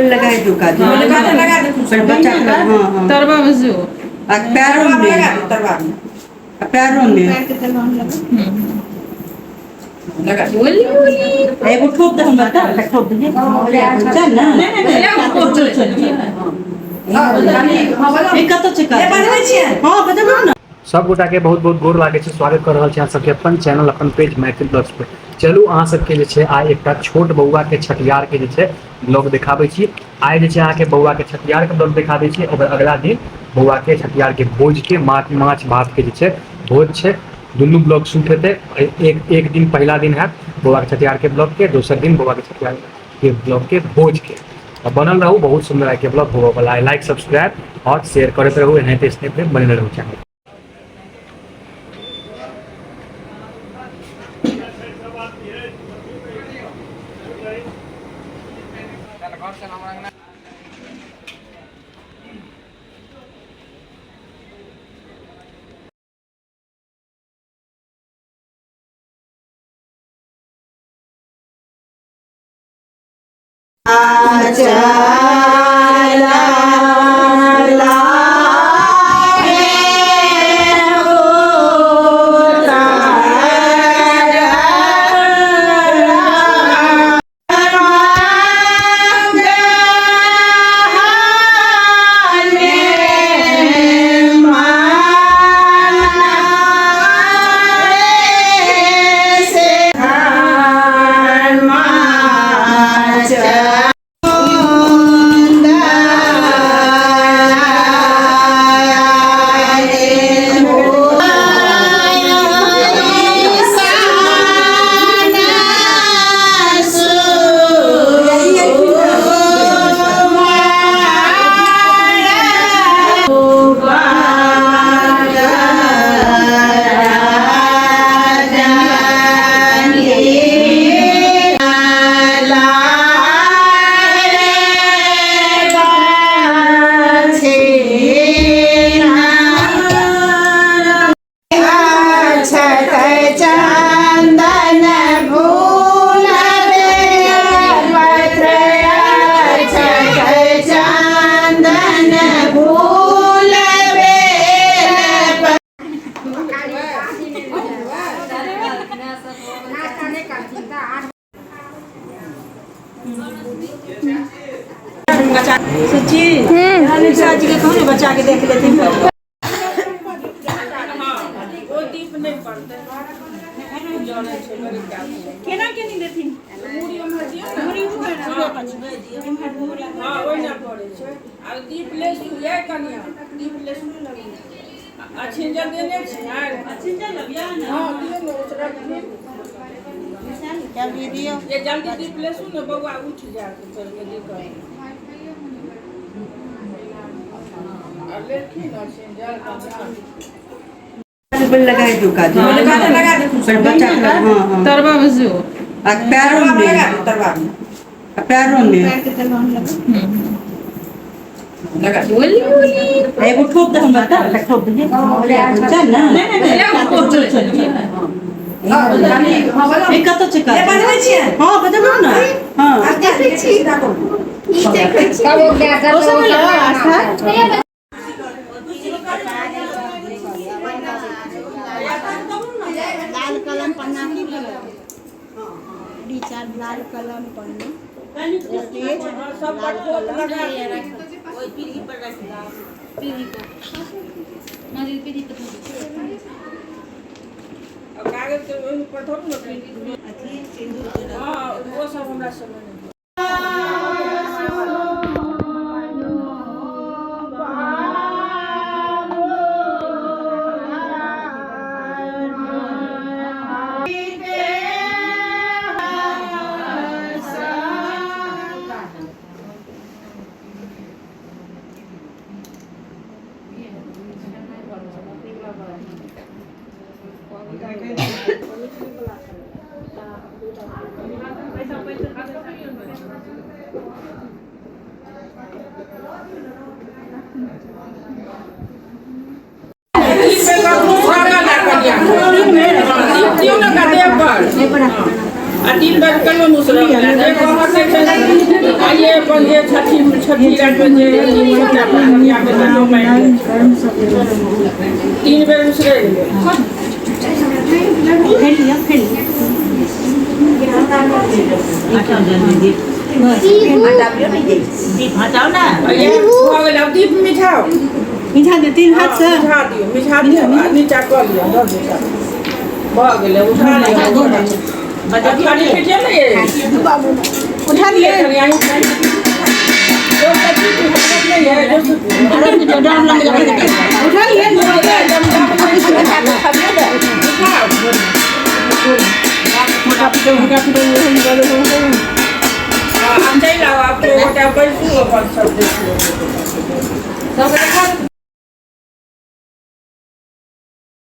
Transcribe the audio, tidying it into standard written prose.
लगा दो काजू लगा दो पर बच्चा हां हां तरवा में जो पैरों में लगा दो तरवा में पैरों में लगा बोली एगो ठोक दे हम बता ठोक दे चल ना नहीं एक तो चेक ए बनबै छियै हां बजबो ना सब गोटा के बहुत बहुत गोर लागे छै स्वागत कर रहल छी अहाँ सबके अपन चैनल अपन पेज मैथिल ब्लॉग्स पे। चलू अहाँ सबके जे छै आइ एकटा छोट बौआ के छठियार के जे छै ब्लॉग देखाबै छी। आइ जे छै अहाँ के बौआ के छठियार के ब्लॉग दिखा दै छी और अगला दिन बौआ के छठियार के भोज के माछ भात के जे छै भोज छै। दुनू ब्लॉग शूट हेतै। एक दिन पहला दिन है बौआ के छठियार के ब्लॉग के, दोसर दिन बौआ के छठियार के ब्लॉग के भोज के। बनल रहू, बहुत सुंदर के ब्लॉग होबे वाला है। लाइक सब्सक्राइब और शेयर करते रहू, एनाहिते स्नेप बनल रहू चैनल। सच्ची निशा जी के कहने बच्चा के देख लेते हैं। वो दीप नहीं पड़ते केना के नहीं देथिन मुड़ी हम हटियो ना मुड़ी हुए ना हां ओइ ना पड़े छै। आ दीप ले सुए कनिया दीप ले सुए लगी अछिंजर देने छै यार अछिंजर लबिया ना हां दियो ना ओकरा क्या दियो ये जल्दी दीप ले सुन ना बौआ उठ जा चल के देखो लगा दो काजू लगा दो पर बच्चा हां हां तरवा में जो पैरों में लगा दो तरवा में पैरों में लगा बोली एगो ठोक दे हम बता ठोक दे चल ना नहीं एक तो चेक ए बनबै छियै हां बजबो ना हां देखै छी ई देखै छी कब हो गया कर लाल कलम पन्ना की चार लाल कलम पन्ना तेज सब पर लगा ओई पीढ़ी पर रख पीढ़ी पर मारी पीढ़ी पर और कागज के ओइ पर थोप न अथी सिंदूर हां वो सब हमरा समझ तीन बार कलो मुसरा देखो हटे आइए अपन ये छठी रात में जे क्या यहाँ पे तो मैं 3 बार मुसरे हटाओ ना ये हो गया दीप मिठाओ मीठा दे 3 हाथ से मिठा दियो नीचा कर लियो हो गया उठा लियो अच्छा खाली पे चले उठा लिए जो सच्ची की हरकत नहीं है जो उठा लिए हम चाहिए आपको क्या पैसे सब देखिए सब